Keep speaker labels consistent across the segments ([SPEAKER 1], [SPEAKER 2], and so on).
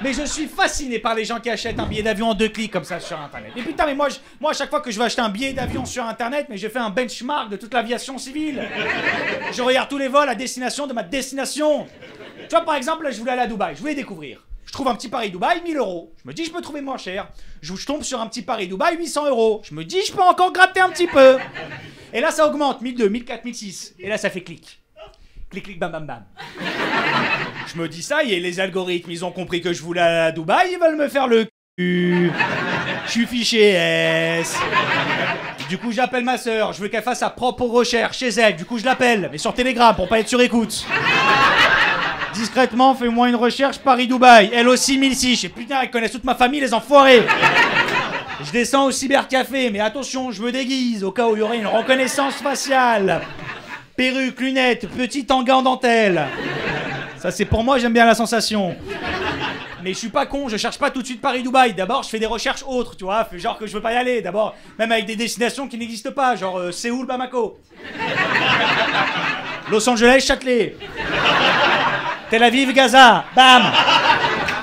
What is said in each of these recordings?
[SPEAKER 1] Mais je suis fasciné par les gens qui achètent un billet d'avion en 2 clics comme ça sur internet. Et putain, mais moi, à chaque fois que je veux acheter un billet d'avion sur internet, mais je fais un benchmark de toute l'aviation civile. Je regarde tous les vols à destination de ma destination. Tu vois, par exemple, là, je voulais aller à Dubaï, je voulais découvrir. Je trouve un petit Paris-Dubaï, 1000 euros. Je me dis, je peux trouver moins cher. Je tombe sur un petit Paris-Dubaï, 800 euros. Je me dis, je peux encore gratter un petit peu. Et là, ça augmente, 1002, 1004, 1006. Et là, ça fait clic. Clic, clic, bam, bam, bam. Je me dis, ça y est, les algorithmes, ils ont compris que je voulais aller à Dubaï, ils veulent me faire le cul. Je suis fiché S. Du coup, j'appelle ma sœur. Je veux qu'elle fasse sa propre recherche chez elle. Du coup, je l'appelle, mais sur Telegram, pour pas être sur écoute. Discrètement, fais-moi une recherche Paris-Dubaï. Elle aussi 1006. Et putain, ils connaissent toute ma famille, les enfoirés. Je descends au cybercafé, mais attention, je me déguise au cas où il y aurait une reconnaissance faciale. Perruque, lunettes, petit tanga en dentelle. Ça, c'est pour moi, j'aime bien la sensation. Mais je suis pas con, je cherche pas tout de suite Paris-Dubaï. D'abord, je fais des recherches autres, tu vois. Genre que je veux pas y aller. D'abord, même avec des destinations qui n'existent pas. Genre Séoul, Bamako. Los Angeles, Châtelet. Tel Aviv, Gaza. Bam.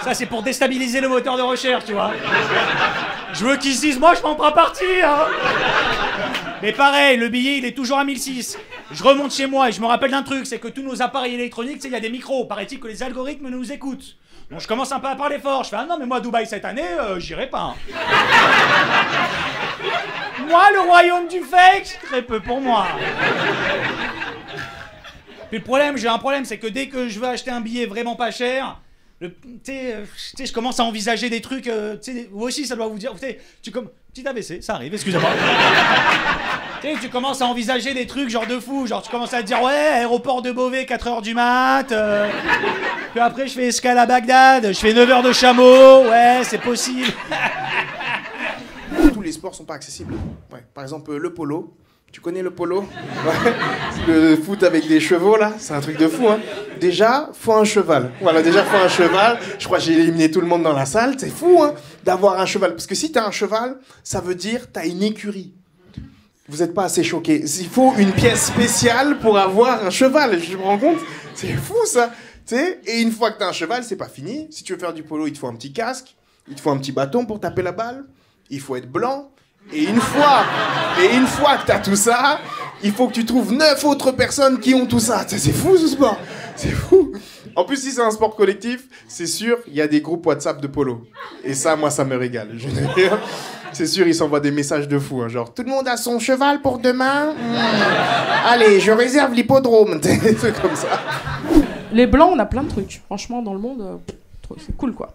[SPEAKER 1] Ça, c'est pour déstabiliser le moteur de recherche, tu vois. Je veux qu'ils se disent, moi, je m'en prends partir. Hein. Mais pareil, le billet, il est toujours à 1006. Je remonte chez moi et je me rappelle d'un truc, c'est que tous nos appareils électroniques, tu sais, il y a des micros. Paraît-il que les algorithmes nous écoutent. Donc je commence un peu à parler fort. Je fais, ah non, mais moi, Dubaï cette année, j'irai pas. Hein. Moi, le royaume du fake, très peu pour moi. Puis le problème, j'ai un problème, c'est que dès que je veux acheter un billet vraiment pas cher, tu sais, je commence à envisager des trucs, tu sais, vous aussi, ça doit vous dire, petit AVC, ça arrive, excusez-moi. Tu commences à envisager des trucs genre de fou, genre tu commences à te dire, ouais, aéroport de Beauvais, 4h du mat, puis après je fais escale à Bagdad, je fais 9 heures de chameau, ouais, c'est possible.
[SPEAKER 2] Tous les sports sont pas accessibles. Ouais. Par exemple, le polo. Tu connais le polo? Ouais. Le foot avec des chevaux, là, c'est un truc de fou, hein. Déjà, faut un cheval. Voilà, déjà, faut un cheval. Je crois que j'ai éliminé tout le monde dans la salle. C'est fou, hein, d'avoir un cheval. Parce que si t'as un cheval, ça veut dire t'as une écurie. Vous n'êtes pas assez choqués. Il faut une pièce spéciale pour avoir un cheval. Je me rends compte? C'est fou, ça. T'sais, et une fois que t'as un cheval, c'est pas fini. Si tu veux faire du polo, il te faut un petit casque. Il te faut un petit bâton pour taper la balle. Il faut être blanc. Et une fois que t'as tout ça, il faut que tu trouves 9 autres personnes qui ont tout ça. C'est fou, ce sport. C'est fou. En plus, si c'est un sport collectif, c'est sûr, il y a des groupes WhatsApp de polo. Et ça, moi, ça me régale. C'est sûr, ils s'envoient des messages de fou. Hein, genre, tout le monde a son cheval pour demain. Allez, je réserve l'hippodrome. Des trucs comme ça.
[SPEAKER 3] Les blancs, on a plein de trucs. Franchement, dans le monde, c'est cool, quoi.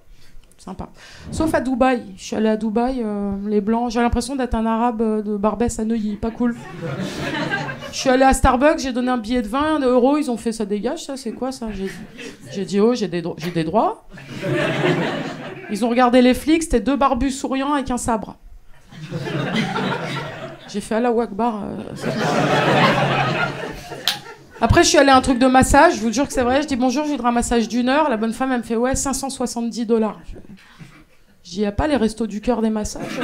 [SPEAKER 3] Sympa. Sauf à Dubaï. Je suis allée à Dubaï, les blancs, j'ai l'impression d'être un arabe de Barbès à Neuilly. Pas cool. Je suis allée à Starbucks, j'ai donné un billet de 20 euros, ils ont fait ça dégage, ça, c'est quoi ça? J'ai dit, oh, j'ai des droits. Ils ont regardé les flics, c'était 2 barbus souriants avec un sabre. J'ai fait Allahu Akbar. Après, je suis allée à un truc de massage, je vous jure que c'est vrai. Je dis bonjour, je voudrais un massage d'1 heure. La bonne femme, elle me fait ouais, $570. Je dis, y a pas les restos du cœur des massages?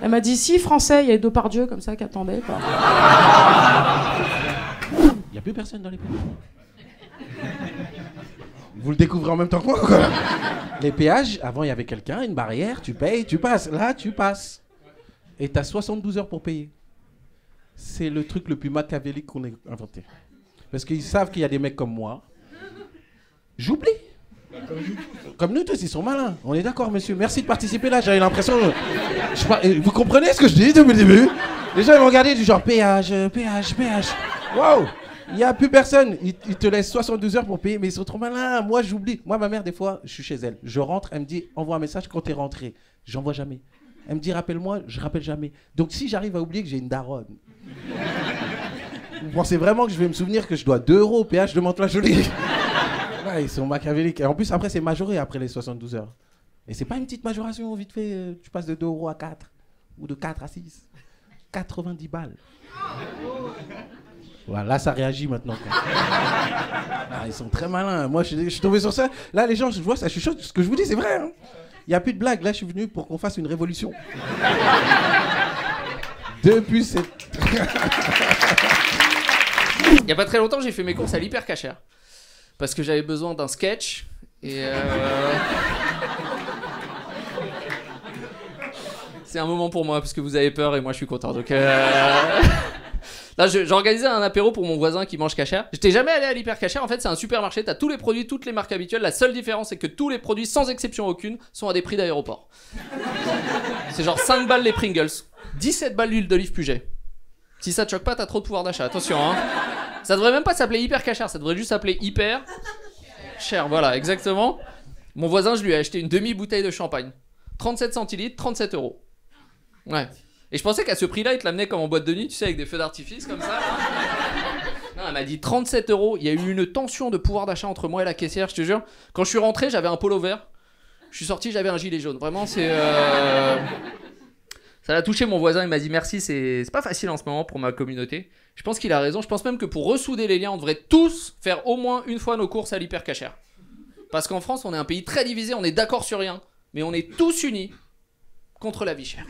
[SPEAKER 3] Elle m'a dit si, français, il y avait Depardieu comme ça qui attendait.
[SPEAKER 4] Il n'y a plus personne dans les péages. Vous le découvrez en même temps que moi, quoi. Les péages, avant, il y avait quelqu'un, une barrière, tu payes, tu passes. Là, tu passes. Et t'as 72 heures pour payer. C'est le truc le plus machiavélique qu'on ait inventé. Parce qu'ils savent qu'il y a des mecs comme moi. J'oublie. Comme nous tous, ils sont malins. On est d'accord, monsieur. Merci de participer là. J'avais l'impression... Vous comprenez ce que je dis depuis le début? Les gens, ils m'ont regardé du genre péage. Waouh! Il n'y a plus personne. Ils te laissent 72 heures pour payer, mais ils sont trop malins. Moi, j'oublie. Moi, ma mère, des fois, je suis chez elle. Je rentre, elle me dit, envoie un message quand t'es rentré. J'envoie jamais. Elle me dit, rappelle-moi, je rappelle jamais. Donc, si j'arrive à oublier que j'ai une daronne, vous pensez vraiment que je vais me souvenir que je dois 2 euros au péage de Mantes-la-Jolie? Ouais, ils sont machiavéliques. Et en plus, après, c'est majoré après les 72 heures. Et c'est pas une petite majoration, vite fait. Tu passes de 2 euros à 4. Ou de 4 à 6. 90 balles. Voilà, là, ça réagit maintenant. Ah, ils sont très malins. Moi, je suis tombé sur ça. Là, les gens, je vois ça, je suis chaud. Ce que je vous dis, c'est vrai. Hein. Il n'y a plus de blague. Là, je suis venu pour qu'on fasse une révolution. Depuis cette...
[SPEAKER 5] Il n'y a pas très longtemps, j'ai fait mes courses à l'hyper cachère. Parce que j'avais besoin d'un sketch Et c'est un moment pour moi parce que vous avez peur et moi je suis content. Donc là, j'ai organisé un apéro pour mon voisin qui mange cachère. J'étais jamais allé à l'hyper cachère. En fait, c'est un supermarché. T'as tous les produits, toutes les marques habituelles. La seule différence, c'est que tous les produits, sans exception aucune, sont à des prix d'aéroport. C'est genre 5 balles les Pringles, 17 balles l'huile d'olive Puget. Si ça te choque pas, t'as trop de pouvoir d'achat. Attention, hein. Ça devrait même pas s'appeler hyper cachère. Ça devrait juste s'appeler hyper cher. Voilà, exactement. Mon voisin, je lui ai acheté une demi-bouteille de champagne. 37 centilitres, 37 €. Ouais. Et je pensais qu'à ce prix-là, il te l'amenait comme en boîte de nuit, tu sais, avec des feux d'artifice comme ça. Non, elle m'a dit 37 €. Il y a eu une tension de pouvoir d'achat entre moi et la caissière, je te jure. Quand je suis rentré, j'avais un polo vert. Je suis sorti, j'avais un gilet jaune. Vraiment, c'est... Ça l'a touché mon voisin, il m'a dit merci, c'est pas facile en ce moment pour ma communauté. Je pense qu'il a raison. Je pense même que pour ressouder les liens, on devrait tous faire au moins une fois nos courses à l'hyper cachère. Parce qu'en France, on est un pays très divisé, on est d'accord sur rien, mais on est tous unis contre la vie chère.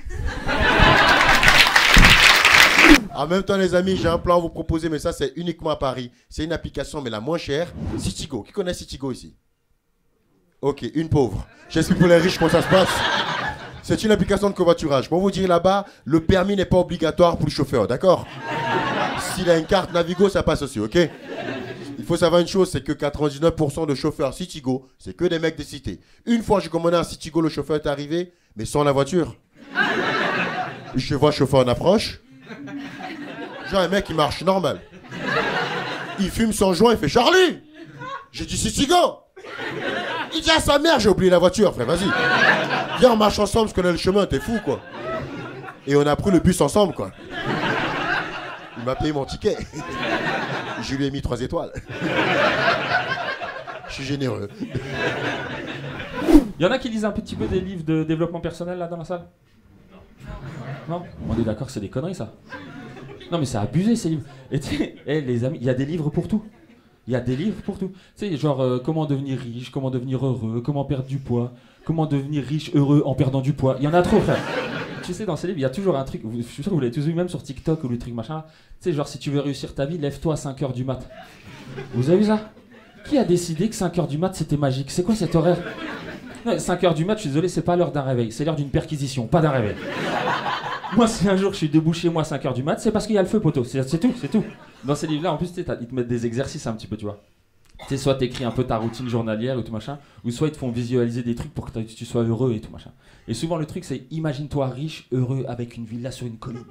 [SPEAKER 6] En même temps, les amis, j'ai un plan à vous proposer, mais ça, c'est uniquement à Paris. C'est une application, mais la moins chère. Citigo. Qui connaît Citigo ici? Ok, une pauvre. J'explique pour les riches comment ça se passe. C'est une application de covoiturage. Pour vous dire là-bas, le permis n'est pas obligatoire pour le chauffeur, d'accord? S'il a une carte Navigo, ça passe aussi, ok? Il faut savoir une chose, c'est que 99% de chauffeurs Citigo, c'est que des mecs des cités. Une fois, j'ai commandé un Citigo, le chauffeur est arrivé, mais sans la voiture. Je vois le chauffeur en approche. Genre un mec qui marche normal. Il fume son joint, il fait Charlie. J'ai dit Citigo. Il dit à sa mère, j'ai oublié la voiture. Frère, vas-y. Viens, on marche ensemble, je connais le chemin, t'es fou quoi. Et on a pris le bus ensemble quoi. Il m'a payé mon ticket. Je lui ai mis 3 étoiles. Je suis généreux.
[SPEAKER 7] Il y en a qui lisent un petit peu des livres de développement personnel là dans la salle? Non? On est d'accord que c'est des conneries ça. Non mais c'est abusé ces livres. Et tu sais, les amis, il y a des livres pour tout. Il y a des livres pour tout. Tu sais, genre comment devenir riche, comment devenir heureux, comment perdre du poids, comment devenir riche, heureux en perdant du poids. Il y en a trop frère. Tu sais, dans ces livres, il y a toujours un truc, je suis sûr que vous l'avez tous vu même sur TikTok ou le truc machin. Tu sais, genre si tu veux réussir ta vie, lève-toi à 5h du mat. Vous avez vu ça? Qui a décidé que 5h du mat c'était magique? C'est quoi cet horaire? 5h du mat, je suis désolé, c'est pas l'heure d'un réveil, c'est l'heure d'une perquisition, pas d'un réveil. Moi, si un jour je suis debout chez moi à 5h du mat, c'est parce qu'il y a le feu, poteau. C'est tout, c'est tout. Dans ces livres-là, en plus, ils te mettent des exercices un petit peu, tu vois. Tu sais, soit t'écris un peu ta routine journalière ou tout machin, ou soit ils te font visualiser des trucs pour que tu sois heureux et tout machin. Et souvent, le truc, c'est imagine-toi riche, heureux, avec une villa sur une colline.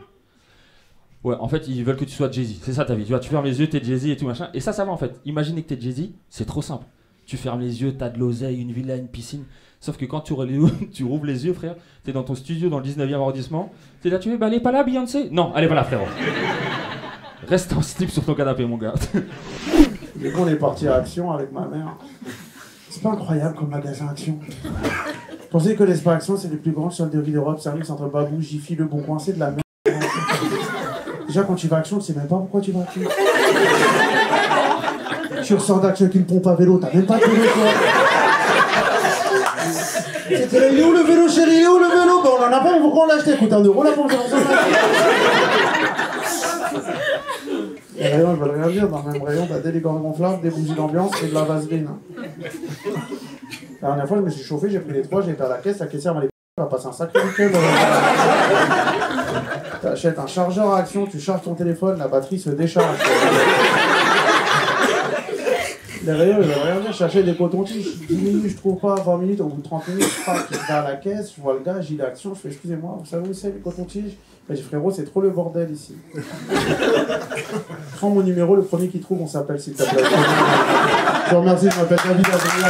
[SPEAKER 7] Ouais, en fait, ils veulent que tu sois Jay-Z. C'est ça ta vie. Tu vois, tu fermes les yeux, t'es Jay-Z et tout machin. Et ça va en fait. Imaginer que t'es Jay-Z, c'est trop simple. Tu fermes les yeux, t'as de l'oseille, une villa, une piscine. Sauf que quand tu rouvres les yeux, frère, t'es dans ton studio dans le 19e arrondissement. T'es là, tu fais, bah elle est pas là, Beyoncé? Non, elle est pas là, frérot. Reste en slip sur ton canapé, mon gars.
[SPEAKER 8] Dès qu'on est parti à Action avec ma mère, c'est pas incroyable comme magasin Action. Je pensais que l'Espace Action, c'est les plus grandes solderies d'Europe, service entre Babou, Jiffy, Le Bon Coin, c'est de la merde. Déjà, quand tu vas à Action, tu sais même pas pourquoi tu vas à Action. Tu ressors d'Action avec une pompe à vélo, t'as même pas de vélo, toi. C'était là, il est où le vélo, chérie? Il est où le vélo? Bah, on en a pas, mais pourquoi on l'a acheté? Coûte 1 € la pompe, Les rayons, ils veulent rien dire. Dans le même rayon, t'as des licornes gonflables, des bougies d'ambiance et de la vaseline. La dernière fois, je me suis chauffé, j'ai pris les 3, j'ai été à la caisse, la caissière m'a dit on va passer un sacré week-end. T'achètes un chargeur à Action, tu charges ton téléphone, la batterie se décharge. Les rayons, ils veulent rien dire, je cherchais des cotons-tiges. 10 minutes, je trouve pas, 20 minutes, au bout de 30 minutes, je vais à la caisse, je vois le gars, gilet Action, je fais excusez-moi, vous savez où c'est les cotons-tiges? Je dis frérot, c'est trop le bordel ici. Prends mon numéro, le premier qui trouve, on s'appelle s'il te plaît. Je te remercie, je m'appelle David Adrien.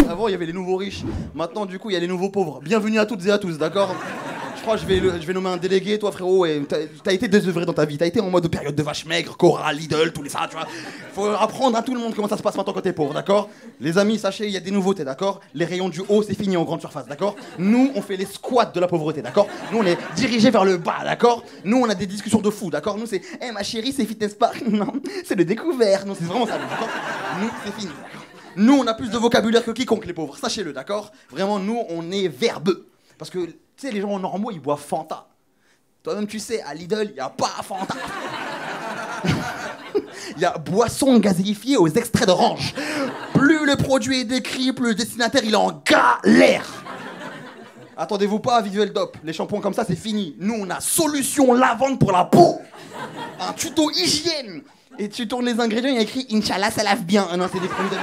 [SPEAKER 9] Avant, il y avait les nouveaux riches. Maintenant, du coup, il y a les nouveaux pauvres. Bienvenue à toutes et à tous, d'accord? Je crois que je vais nommer un délégué, toi frérot, et t'as été désœuvré dans ta vie, t'as été en mode période de vache maigre, Cora, Lidl, tout les ça, tu vois. Faut apprendre à tout le monde comment ça se passe maintenant quand t'es pauvre, d'accord? Les amis, sachez, il y a des nouveautés, d'accord? Les rayons du haut, c'est fini en grande surface, d'accord? Nous, on fait les squats de la pauvreté, d'accord? Nous, on est dirigés vers le bas, d'accord? Nous, on a des discussions de fou, d'accord? Nous, c'est, ma chérie, c'est fitness park. Non, c'est le découvert. Non, c'est vraiment ça, d'accord? Nous, c'est fini, d'accord? Nous, on a plus de vocabulaire que quiconque, les pauvres, sachez-le, d'accord? Vraiment, nous, on est verbeux. Parce que, tu sais, les gens normaux, ils boivent Fanta. Toi-même, tu sais, à Lidl, il n'y a pas Fanta. Il y a boisson gazéifiée aux extraits d'orange. Plus le produit est décrit, plus le destinataire il est en galère. Attendez-vous pas à Visuel Dop. Les shampoings comme ça, c'est fini. Nous, on a solution lavande pour la peau. Un tuto hygiène. Et tu tournes les ingrédients, il y a écrit Inch'Allah, ça lave bien. Ah non, c'est des produits